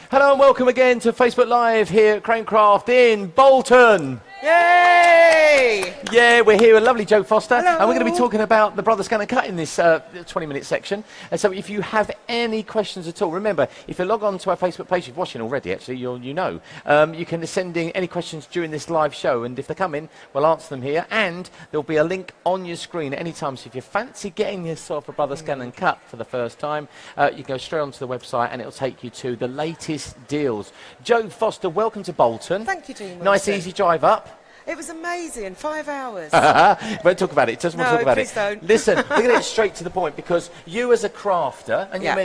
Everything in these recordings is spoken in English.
Hello and welcome again to Facebook Live here at ScanNCut in Bolton. Yay! Yeah, we're here with lovely Joe Foster. Hello. And we're going to be talking about the Brother ScanNCut in this 20-minute section. And so if you have any questions at all, remember, if you log on to our Facebook page, if you're watching already, actually, you know, you can send in any questions during this live show. And if they come in, we'll answer them here. And there'll be a link on your screen at any time. So if you fancy getting yourself a Brother ScanNCut for the first time, you can go straight onto the website and it'll take you to the latest deals. Joe Foster, welcome to Bolton. Thank you, Dean. Nice, easy drive up. It was amazing. 5 hours. Won't talk about it. Just want to talk about it. Don't. Listen, we're going to get straight to the point because you, as a crafter, and Yeah.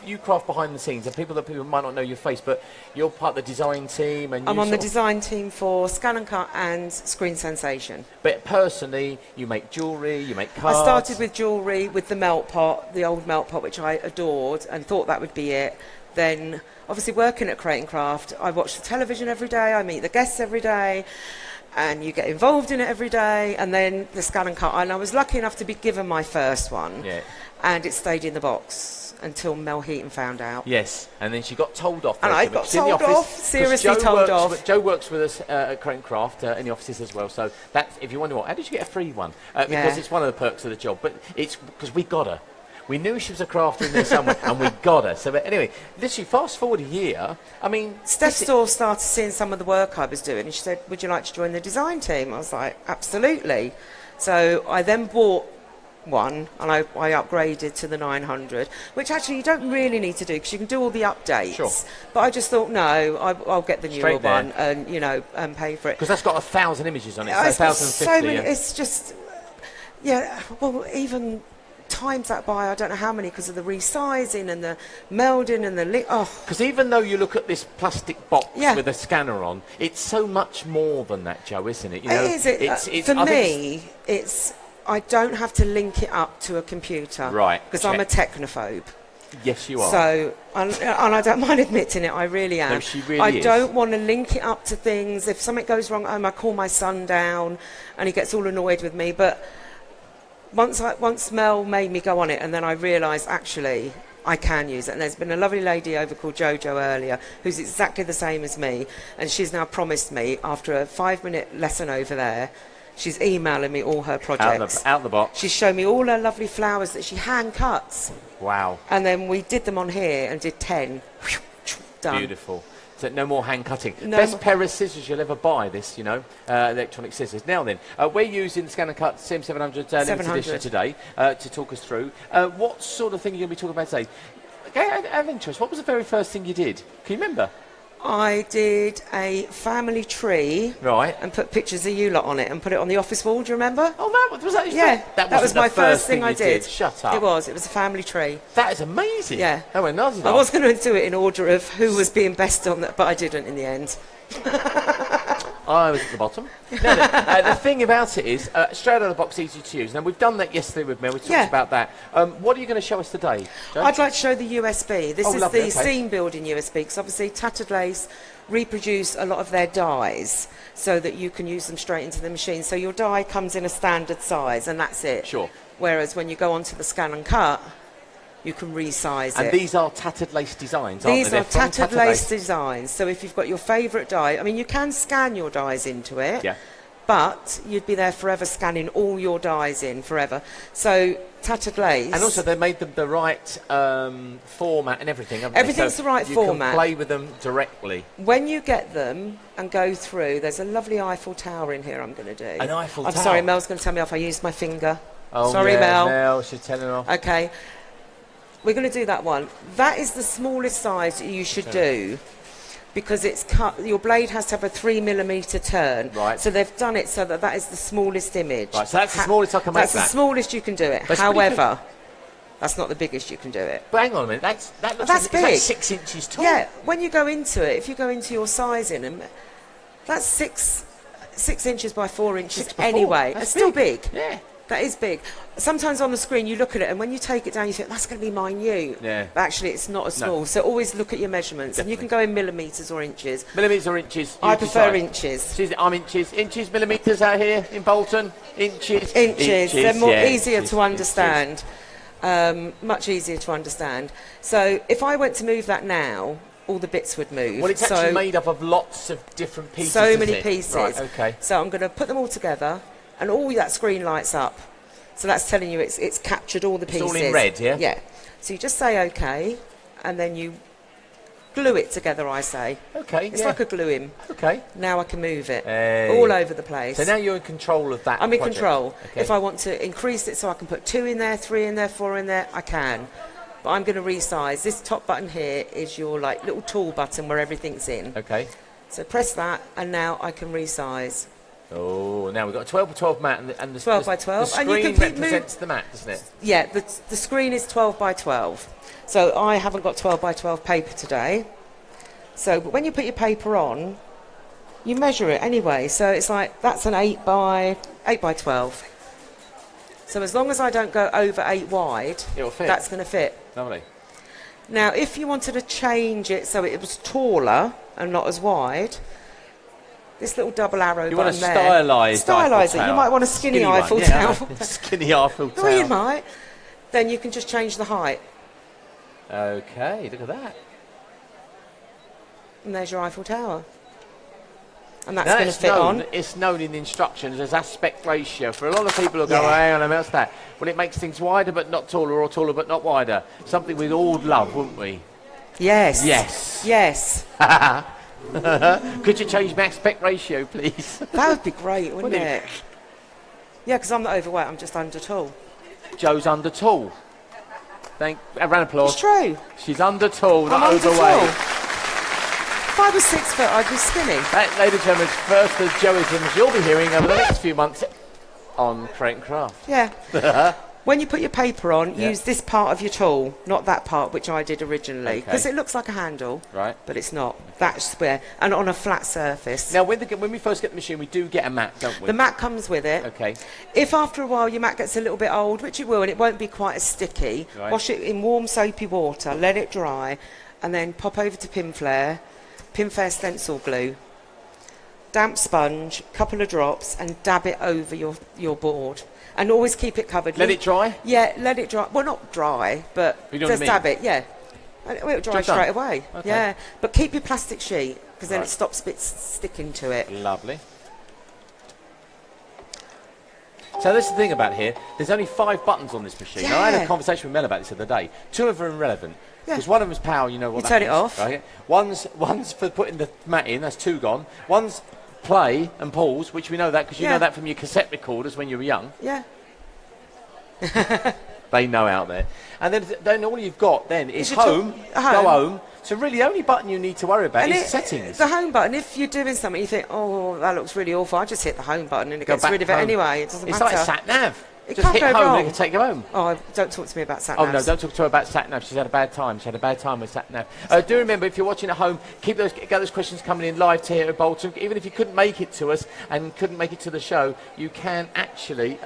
you craft behind the scenes, and people might not know your face, but you're part of the design team. And I'm on the design team for ScanNCut and Screen Sensation. But personally, you make jewellery, you make cards. I started with jewellery with the melt pot, the old melt pot, which I adored, and thought that would be it. Then, obviously, working at Creating Craft, I watch the television every day. I meet the guests every day. And you get involved in it every day, and then the ScanNCut. And I was lucky enough to be given my first one, and it stayed in the box until Mel Heaton found out. Yes, and then she got told off. And I got told off, seriously told off. Joe works with us at Creating Craft in the offices as well, so that's, if you wonder how did you get a free one? Because it's one of the perks of the job, but it's because we got her. We knew she was a crafter in there somewhere, and we got her. So, but anyway, literally, fast forward a year, I mean... Steph Storr started seeing some of the work I was doing, and she said, would you like to join the design team? I was like, absolutely. So I then bought one, and I upgraded to the 900, which actually you don't really need to do, because you can do all the updates. Sure. But I just thought, no, I'll get the newer one, and, you know, and pay for it. Because that's got 1,000 images on it, so 1,050. So many, it's just... Yeah, well, even... times that by I don't know how many because of the resizing and the melding and the because even though you look at this plastic box with a scanner on, it's so much more than that, Joe, isn't it? You know, it's for me it's I don't have to link it up to a computer, right? Because I'm a technophobe. Yes, you are. So and I don't mind admitting it, I really am. No, she really I don't want to link it up to things. If something goes wrong at home, I call my son down and he gets all annoyed with me, but once Mel made me go on it, and then I realised actually I can use it. And there's been a lovely lady over called Jojo earlier who's exactly the same as me, and she's now promised me after a 5-minute lesson over there, she's emailing me all her projects. Out the box. She's shown me all her lovely flowers that she hand cuts. Wow. And then we did them on here and did 10. Done. Beautiful. So no more hand cutting. No Best pair of scissors you'll ever buy, this, you know, electronic scissors. Now then, we're using the ScanNCut CM700 limited edition today to talk us through. What sort of thing are you going to be talking about today? Okay, I have interest. What was the very first thing you did? Can you remember? I did a family tree, right, and put pictures of you lot on it and put it on the office wall. Do you remember? Oh, was that? Yeah, that was my first thing I did. Shut up! It was a family tree. That is amazing. Yeah, I was going to do it in order of who was being best on that, but I didn't in the end. I was at the bottom. No, the thing about it is, straight out of the box, easy to use. Now, we've done that yesterday with Mel. We talked about that. What are you going to show us today, Joe? I'd like to show the USB. This is the seam building USB, because obviously Tattered Lace reproduce a lot of their dies so that you can use them straight into the machine. So your die comes in a standard size, and that's it. Sure. Whereas when you go onto the ScanNCut, you can resize it. And these are Tattered Lace designs, aren't they? These are Tattered Lace designs. So if you've got your favourite die, I mean, you can scan your dies into it, but you'd be there forever scanning all your dies in forever. So Tattered Lace. And also they made them the right format and everything, haven't Everything's they? So the right format. You can play with them directly. When you get them and go through, there's a lovely Eiffel Tower in here I'm going to do. An Eiffel Tower? I'm sorry, Mel's going to tell me off. I used my finger. Oh, sorry, yeah, Mel. Mel, she's telling off. Okay. We're going to do that one. That is the smallest size that you should do, because it's cut. Your blade has to have a 3mm turn. Right. So they've done it so that is the smallest image. Right. So that's the smallest I can make. That's the smallest you can do it. However, that's not the biggest you can do it. But hang on a minute. That's big. Like 6 inches tall. Yeah. When you go into it, if you go into your sizing, and that's 6 inches by 4 inches anyway. It's still big. Yeah. That is big. Sometimes on the screen you look at it, and when you take it down you think that's going to be minute. Yeah. But actually it's not as small. So always look at your measurements. Definitely. And you can go in millimetres or inches. Millimetres or inches? I prefer inches. I'm inches. Inches, millimetres out here in Bolton. Inches. They're more easier to understand. Much easier to understand. So if I went to move that now, all the bits would move. Well, it's actually made up of lots of different pieces. So many pieces. Right, okay. So I'm going to put them all together, and all that screen lights up. So that's telling you it's captured all the pieces. It's all in red, yeah? Yeah. So you just say OK, and then you glue it together, I say. Okay, It's like a gluing. Okay. Now I can move it Hey. all over the place. So now you're in control of that I'm in project. control. Okay. If I want to increase it so I can put 2 in there, 3 in there, 4 in there, I can. But I'm going to resize. This top button here is your like little tool button where everything's in. Okay. So press that, and now I can resize. Oh, now we've got a 12 by 12 mat, and the 12 by 12. The screen And you can represents the mat, doesn't it? Yeah, the screen is 12 by 12. So I haven't got 12 by 12 paper today. So, but when you put your paper on, you measure it anyway. So it's like, that's an 8 by 12. So as long as I don't go over 8 wide, It'll fit. that's going to fit. Lovely. Now, if you wanted to change it so it was taller and not as wide, this little double arrow You button want to there. stylise Stylize it. Eiffel You Tower. might want a skinny one, Eiffel yeah. Tower. Skinny Eiffel Tower. Oh, you might. Then you can just change the height. Okay, look at that. And there's your Eiffel Tower. And that's Now going to fit on. It's known in the instructions as aspect ratio. For a lot of people who go, Yeah. hang on a minute, what's that? Well, it makes things wider but not taller, or taller but not wider. Something we'd all love, wouldn't we? Yes. Yes. Yes. Could you change my aspect ratio, please? That would be great, wouldn't Wouldn't it? Yeah, because I'm not overweight, I'm just under tall. Joe's under tall. A round of applause. It's true. She's under tall, I'm not under overweight. tall. If I was 6 foot, I'd be skinny. That, ladies and gentlemen, is first of Joeisms you'll be hearing over the next few months on Crafting Craft. Yeah. When you put your paper on, Yeah. use this part of your tool, not that part, which I did originally. Okay. Because it looks like a handle, Right. but it's not. That's where, and on a flat surface. Now, when we first get the machine, we do get a mat, don't we? The mat comes with it. Okay. If after a while your mat gets a little bit old, which it will, and it won't be quite as sticky, Right. wash it in warm soapy water, let it dry, and then pop over to Pinflair stencil glue, damp sponge, couple of drops, and dab it over your board. And always keep it covered. Let it dry? Yeah, let it dry. Well, not dry, but You know what I just mean? dab it, yeah. And it'll dry Job done. straight away. Okay. Yeah, but keep your plastic sheet, because then Right. it stops bits sticking to it. Lovely. So this is the thing about here. There's only 5 buttons on this machine. Now, I had a Yeah. conversation with Mel about this the other day. 2 of them are irrelevant. Yeah. Because one of them is power, you know what You that turn it is, off. Right? One's for putting the mat in, that's 2 gone. One's play and pause, which we know that because you Yeah. know that from your cassette recorders when you were young. Yeah. They know out there. And then all you've got then is Is your home, home. go home. So really the only button you need to worry about And is settings. The home button, if you're doing something, you think, oh, that looks really awful, I just hit the home button and it Go gets back rid of it home. anyway. It doesn't It's matter. like sat nav. It Just can't hit go home wrong. and it can take you home. Oh, don't talk to me about sat Oh navs. no, don't talk to her about sat nav. She's had a bad time. She had a bad time with sat nav. Do remember, if you're watching at home, get those questions coming in live to here at Bolton. Even if you couldn't make it to us and couldn't make it to the show, you can actually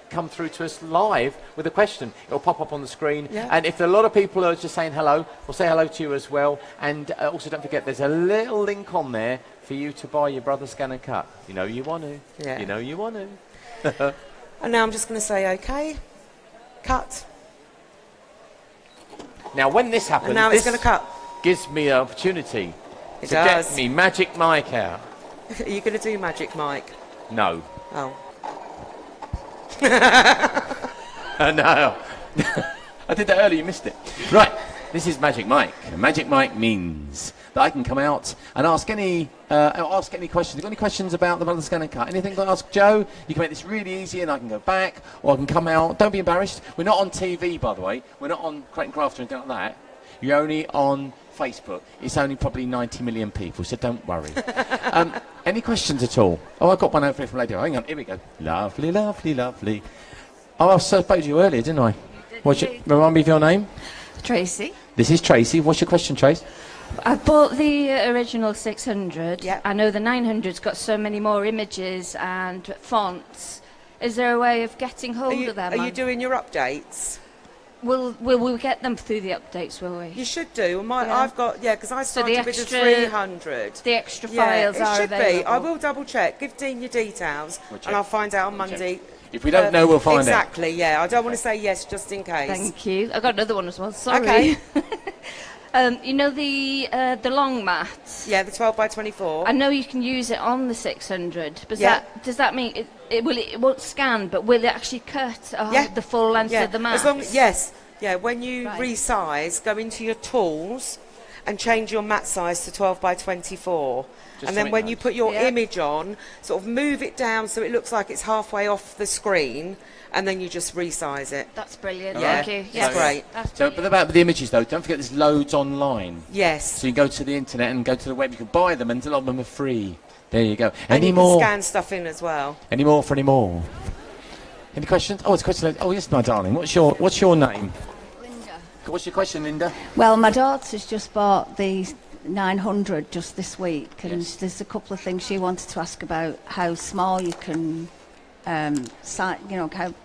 come through to us live with a question. It'll pop up on the screen. Yeah. And if a lot of people are just saying hello, we'll say hello to you as well. And also don't forget, there's a little link on there for you to buy your brother ScanNCut. You know you want to. Yeah. You know you want to. And now I'm just going to say, OK, cut. Now, when this happens, And now it's this going to cut. gives me an opportunity It to does. get me Magic Mike out. Are you going to do Magic Mike? No. Oh. No. I did that earlier, you missed it. Right, this is Magic Mike. Magic Mike means that I can come out and ask any questions. If you've got any questions about the Brother ScanNCut, anything to ask Joe, you can make this really easy and I can go back, or I can come out. Don't be embarrassed. We're not on TV, by the way. We're not on Crafting Craft or anything like that. You're only on Facebook. It's only probably 90 million people, so don't worry. Any questions at all? Oh, I got one over here from Lady. Hang on, here we go. Lovely, lovely, lovely. Oh, I spoke to you earlier, didn't I? Remind me of your name? Tracy. This is Tracy. What's your question, Trace? I bought the original 600. Yep. I know the 900's got so many more images and fonts. Is there a way of getting hold of them? Are you doing your updates? Will we get them through the updates, will we? You should do. Yeah. I've got, because I So the started with the extra- 300. The extra Yeah, files it are should available. be. I will double check. Give Dean your details, We'll check. and I'll find out on We'll check. Monday. If we don't know, we'll find out. Exactly, yeah. I don't want to say yes just in case. Thank you. I got another one as well. Sorry. Okay. You know the long mats? Yeah, the 12 by 24. I know you can use it on the 600, but Yeah. does that mean it won't scan, but will it actually cut Yeah. the full length Yeah, of the mat? as long as, yes. Yeah, when you Right. resize, go into your tools and change your mat size to 12 by 24. Just And so then it when you knows. put your Yeah. image on, sort of move it down so it looks like it's halfway off the screen, and then you just resize it. That's brilliant. Yeah. Thank you. It's Yes. great. That's So, but brilliant. about the images though, don't forget there's loads online. Yes. So you can go to the internet and go to the web. You can buy them, and a lot of them are free. There you go. And Any you more? can scan stuff in as well. Any more for any more? Any questions? Oh, it's a question. Oh, yes, my darling. What's your name? Linda. What's your question, Linda? Well, my daughter's just bought the 900 just this week, and Yes. there's a couple of things she wanted to ask about how small you can, how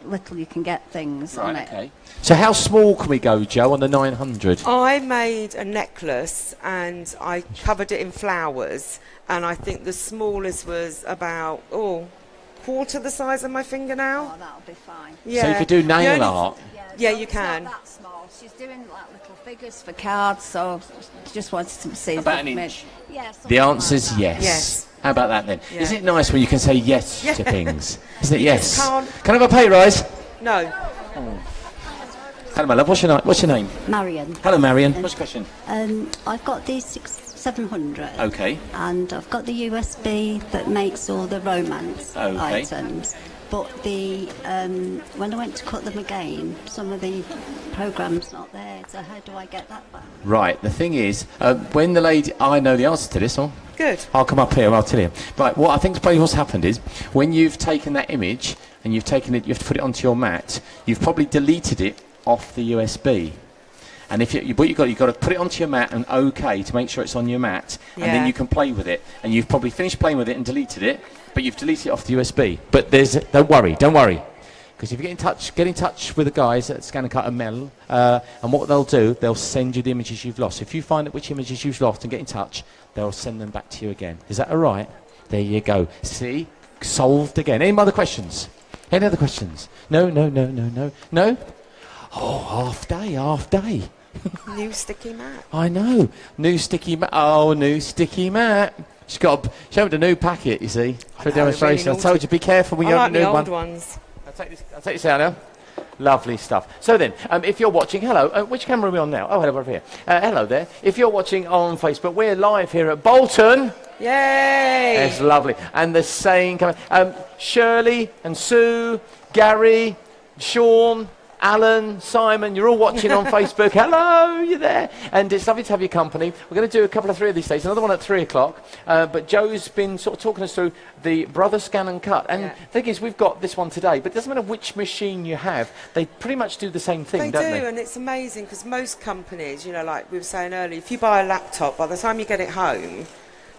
little you can get things on it. Okay. So how small can we go, Joe, on the 900? I made a necklace and I covered it in flowers, and I think the smallest was about quarter the size of my fingernail. Oh, that'll be fine. Yeah. So you could do The nail only- art. Yeah, so you it's can. Not that small. She's doing like little figures for cards, so she just wanted to see. if About we an could inch. make- Yeah. something The like answer's that. yes. Yes. How about that then? Yeah. Isn't it nice when you can say yes Yeah. to things? Isn't it You yes? just can't- Can I have a pay rise? No. Hello, my love. What's your name? Marion. Hello, Marion. What's your question? I've got the 700 Okay. and I've got the USB that makes all the romance Okay. items. But the when I went to cut them again, some of the program's not there. So how do I get that back? Right. The thing is, when the lady, I know the answer to this. Good. I'll come up here and I'll tell you. Right, what I think probably what's happened is when you've taken that image and you've taken it, you have to put it onto your mat, you've probably deleted it off the USB. And if what you've got to put it onto your mat and OK to make sure it's on your mat, and then Yeah. you can play with it. And you've probably finished playing with it and deleted it, but you've deleted it off the USB. But don't worry. Because if you get in touch with the guys at ScanNCut and Mel, and what they'll do, they'll send you the images you've lost. If you find out which images you've lost and get in touch, they'll send them back to you again. Is that all right? There you go. See? Solved again. Any other questions? Any other questions? No? Oh, half day. New sticky mat. I know. New sticky mat. Oh, new sticky mat. She's got show the new packet, you see, for a know, demonstration. really I told you, be careful when I you like open a the new old one. ones. I'll take this out now. Lovely stuff. So then, if you're watching, hello, which camera are we on now? Oh, hello, over here. Hello there. If you're watching on Facebook, we're live here at Bolton. Yay! It's lovely. And the same coming. Shirley and Sue, Gary, Sean, Alan, Simon, you're all watching on Facebook. Hello, you're there. And it's lovely to have your company. We're going to do a couple of 3 of these days, another one at 3 o'clock. But Joe's been sort of talking us through the Brother Scan and Cut. And Yeah. the thing is, we've got this one today, but it doesn't matter which machine you have. They pretty much do the same thing, They don't do, they? and it's amazing because most companies, like we were saying earlier, if you buy a laptop, by the time you get it home,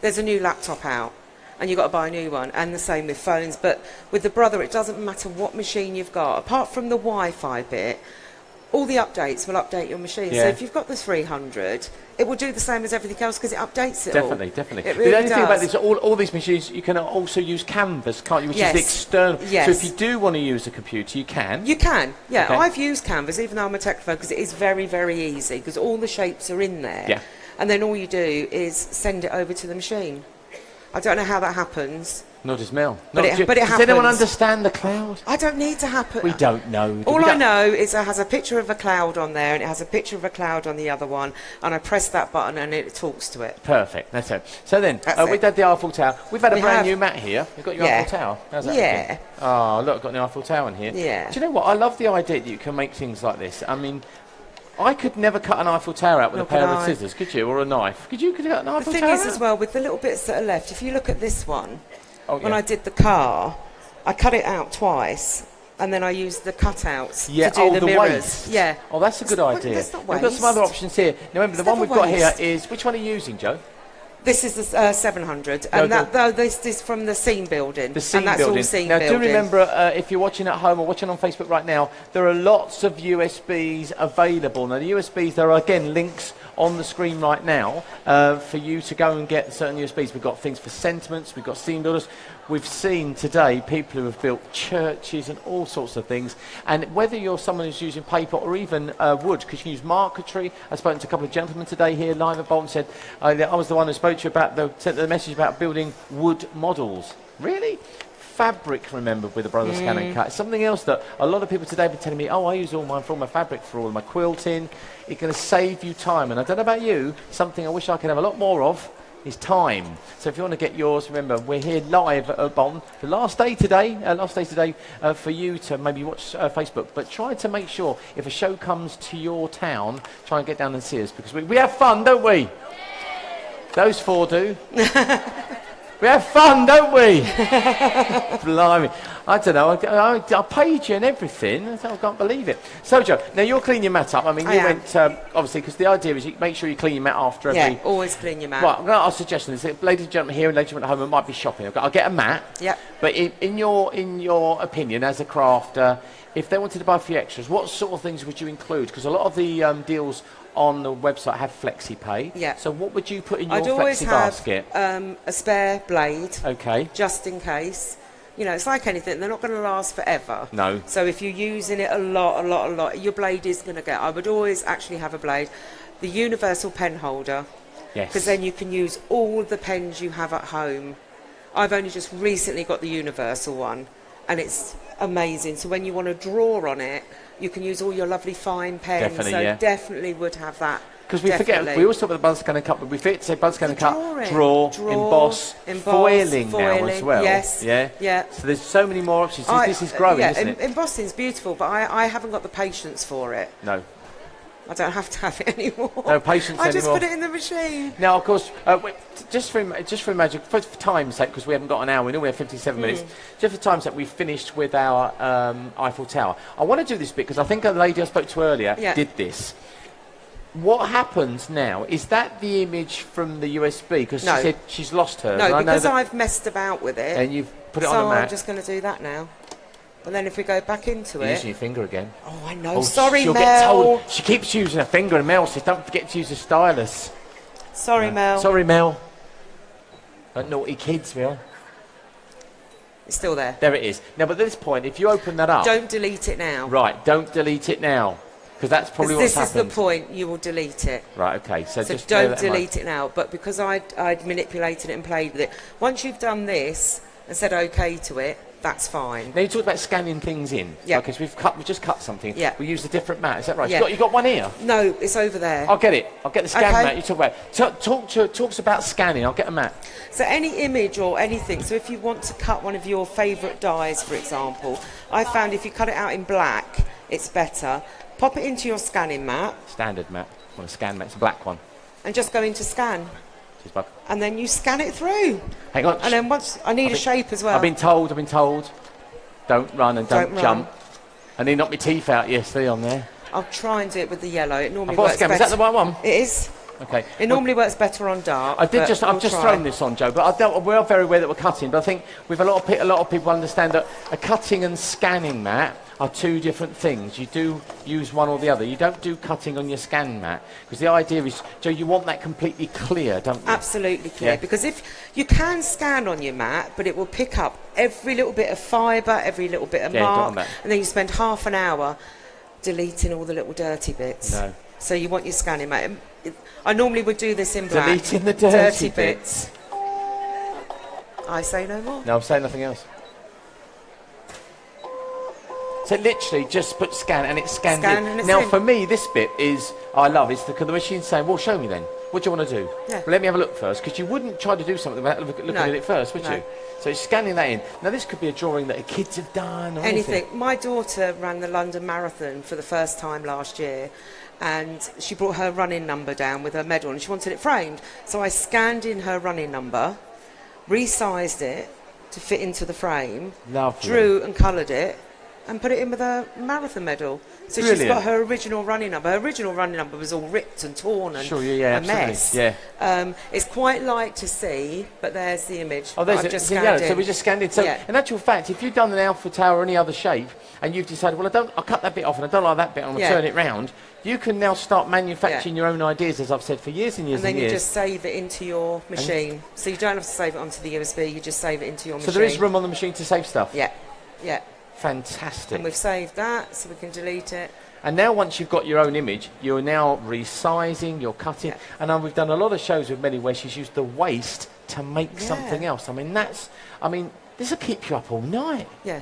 there's a new laptop out, and you've got to buy a new one, and the same with phones. But with the Brother, it doesn't matter what machine you've got. Apart from the Wi-Fi bit, all the updates will update your machine. Yeah. So if you've got the 300, it will do the same as everything else because it updates it all. Definitely. It really the only thing about does. this, all these machines, you can also use Canvas, can't you? Which Yes. is the external. Yes. So if you do want to use a computer, you can. You can, yeah. Okay. I've used Canvas, even though I'm a technophobe, because it is very, very easy, because all the shapes are in there. Yeah. And then all you do is send it over to the machine. I don't know how that happens. Not does Mel. But it Does anyone happens. understand the cloud? I don't need to happen. We don't know. All We I don't- know is it has a picture of a cloud on there, and it has a picture of a cloud on the other one, and I press that button and it talks to it. Perfect. That's it. So then, That's we've it. had the Eiffel Tower. We've had a We brand have. new mat here. You've got your Yeah. Eiffel Tower. How's that Yeah. looking? Oh, look, I've got an Eiffel Tower in here. Yeah. Do you know what? I love the idea that you can make things like this. I mean, I could never cut an Eiffel Tower out with Nor a pair could of I. scissors, could you? Or a knife. Could you cut an The Eiffel thing Tower is, out? as well, with the little bits that are left, if you look at this one, when yeah. I did the car, I cut it out twice, and then I used the cutouts Yeah, to do the mirrors. waste. Yeah. Oh, that's a good That's- idea. that's not We've got some other waste. options here. Now, remember, the It's one never we've got here waste. is... Which one are you using, Joe? This is the 700, No, and this is from the Seam building. The Seam and that's building. all Seam Now, building. do remember, if you're watching at home or watching on Facebook right now, there are lots of USBs available. Now, the USBs, there are, again, links on the screen right now for you to go and get certain USBs. We've got things for sentiments, we've got steam builders. We've seen today people who have built churches and all sorts of things. And whether you're someone who's using paper or even wood, because you can use marquetry. I've spoken to a couple of gentlemen today here live at Bolton, said, I was the one who spoke to you about, sent the message about building wood models. Really? Fabric, remember, with the Brothers ScanNCut. It's something else that a lot of people today have been telling me, oh, I use all mine for all my fabric, for all my quilting. It's going to save you time. And I don't know about you, something I wish I could have a lot more of is time. So if you want to get yours, remember, we're here live at Bolton. The last day today for you to maybe watch Facebook. But try to make sure, if a show comes to your town, try and get down and see us. Because we have fun, don't we? Those four do. We have fun, don't we? Blimey. I don't know. I paid you and everything. I can't believe it. So, Joe, now you're cleaning your mat up. I mean, you went, obviously, because the idea is you make sure you clean your mat after every... Yeah, always clean your mat. Right, I'm going to ask a suggestion. Ladies and gentlemen here and ladies and gentlemen at home, I might be shopping. I'll get a mat. Yep. But in your opinion, as a crafter, if they wanted to buy a few extras, what sort of things would you include? Because a lot of the deals on the website have flexi-pay. Yeah. So what would you put in your I'd always flexi have basket? A spare blade. Okay. Just in case. You know, it's like anything, they're not going to last forever. No. So if you're using it a lot, your blade is going to get... I would always actually have a blade. The universal pen holder. Yes. Because then you can use all the pens you have at home. I've only just recently got the universal one, and it's amazing. So when you want to draw on it, you can use all your lovely fine pens. Definitely, definitely would have that. Because we forget, we always talk about the Brothers ScanNCut, but we forget to say Brothers ScanNCut, draw, emboss, foiling now as well. Yes. Yeah? Yeah. So there's so many more options. This is growing, isn't it? Embossing's beautiful, but I haven't got the patience for it. No. I don't have to have it anymore. No patience anymore. I just put it in the machine. Now, of course, just for imagine, for time's sake, because we haven't got an hour, we normally have 57 minutes, just for time's sake, we've finished with our Eiffel Tower. I want to do this bit, because I think a lady I spoke to earlier did this. What happens now? Is that the image from the USB? Because she said she's lost hers. No, because I've messed about with it. And you've put it on a mat. So I'm just going to do that now. And then if we go back into it... Using your finger again. Oh, I know. Sorry, she'll Mel. Get told. She keeps using her finger, and Mel says, don't forget to use the stylus. Sorry, Mel. Sorry, Mel. Naughty kids, Mel. It's still there. There it is. Now, but at this point, if you open that up... Don't delete it now. Right, don't delete it now. Because that's probably what's happened. This is the point, you will delete it. Right, okay. So just don't delete it now. But because I'd manipulated it and played with it, once you've done this and said OK to it, that's fine. Now you talked about scanning things in. Yeah. Because we've just cut something. Yeah. We used a different mat. Is that right? Yeah. You got one here? No, it's over there. I'll get it. I'll get the scan Okay. mat you talk about. Talks about scanning. I'll get a mat. So any image or anything. So if you want to cut one of your favourite dyes, for example, I found if you cut it out in black, it's better. Pop it into your scanning mat. Standard mat. On a scan mat. It's a black one. And just go into scan. And then you scan it through. Hang on. And then I need a shape as well. I've been told. Don't run and don't jump. And he knocked my teeth out yesterday on there. I'll try and do it with the yellow. It normally works better. Is that the right one? It is. Okay. It normally works better on dark. I've just thrown this on, Joe, but we are very aware that we're cutting. But I think with a lot of people understand that a cutting and scanning mat are two different things. You do use one or the other. You don't do cutting on your scan mat because the idea is, Joe, you want that completely clear, don't you? Absolutely clear. Yeah. Because if you can scan on your mat, but it will pick up every little bit of fibre, every little bit of mark, and then you spend half an hour deleting all the little dirty bits. No. So you want your scanning mat. I normally would do this in black. Deleting the dirty bits. I say no more. No, I'm saying nothing else. So literally just put scan and it scans in. Now for me, this bit is, I love, it's the machine saying, well, show me then. What do you want to do? Yeah. Well, let me have a look first, because you wouldn't try to do something without looking at it first, would you? So it's scanning that in. Now this could be a drawing that kids have done or anything. My daughter ran the London Marathon for the first time last year, and she brought her running number down with her medal, and she wanted it framed. So I scanned in her running number, resized it to fit into the frame, Lovely. drew and coloured it, and put it in with a marathon medal. So she's Brilliant. got her original running number. Her original running number was all ripped and torn and Sure, yeah, a mess. absolutely, It's quite light to see, but there's the image. Oh, there's I've it. just So, scanned so in. we just scanned it. So, Yeah. in actual fact, if you've done an Alpha Tower or any other shape, and you've decided, well, I'll cut that bit off, and I don't like that bit, and I'll Yeah. turn it round, you can now start manufacturing your own ideas, as I've said for years and years And then and you years. just save it into your machine. So you don't have to save it onto the USB, you just save it into your machine. So there is room on the machine to save stuff. Yeah, yeah. Fantastic. And we've saved that, so we can delete it. And now once you've got your own image, you're now resizing, you're cutting. Yeah. And we've done a lot of shows with Melly where she's used the waste to make Yeah. something else. This will keep you up all night. Yeah.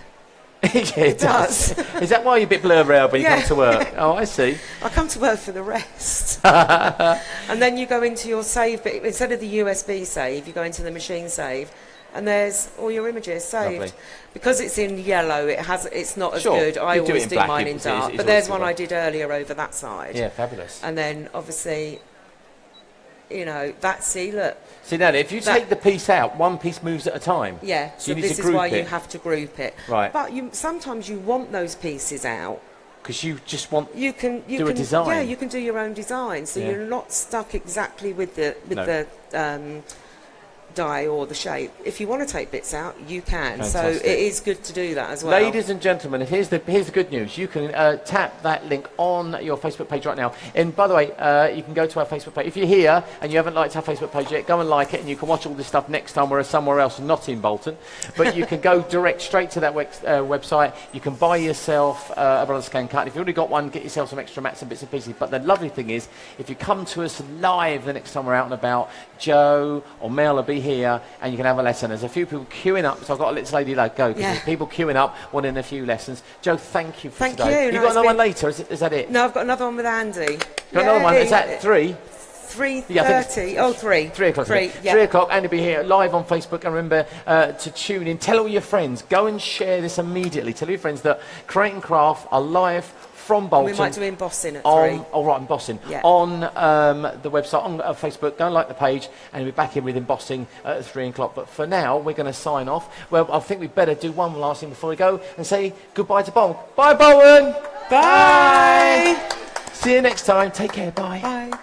Yeah, it does. Is that why you're a bit blurry out when you Yeah. come to work? Oh, I see. I come to work for the rest. And then you go into your save bit. Instead of the USB save, you go into the machine save, and there's all your images saved. Lovely. Because it's in yellow, it's not as Sure. good. I You do it always in do black, mine in it's dark. always But there's good one one. I did earlier over that side. Yeah, fabulous. And then obviously, look. See now, if you That- take the piece out, one piece moves at a time. Yeah, So so you need this to is group why you it. have to group it. Right. But sometimes you want those pieces out. Because you just want... You can Do a design. Yeah, you can do your own design, so Yeah. you're not stuck exactly with the No. die or the shape. If you want to take bits out, you can. So Fantastic. it is good to do that as well. Ladies and gentlemen, here's the good news. You can tap that link on your Facebook page right now. And by the way, you can go to our Facebook page. If you're here and you haven't liked our Facebook page yet, go and like it, and you can watch all this stuff next time we're somewhere else, not in Bolton. But you can go straight to that website. You can buy yourself a brother ScanNCut. If you've already got one, get yourself some extra mats and bits and pieces. But the lovely thing is, if you come to us live the next time we're out and about, Joe or Mel will be here and you can have a lesson. There's a few people queuing up, so I've got to let this lady go because Yeah. there's people queuing up wanting a few lessons. Joe, thank you for Thank today. you. No, got it's another one been- later? Is that it? No, I've got another one with Andy. Got another one? Is that 3? 3:30. Yeah, I think it's- Oh, 3. 3 o'clock. 3, yeah. 3 o'clock, Andy will be here live on Facebook. And remember to tune in. Tell all your friends. Go and share this immediately. Tell your friends that Create and Craft are live from Bolton. We might do embossing at 3. Embossing. Yeah. On the website, on Facebook, go and like the page, and we'll be back in with embossing at 3 o'clock. But for now, we're going to sign off. Well, I think we'd better do one last thing before we go and say goodbye to Bolton. Bye, Bolton! Bye! See you next time. Take care. Bye. Bye.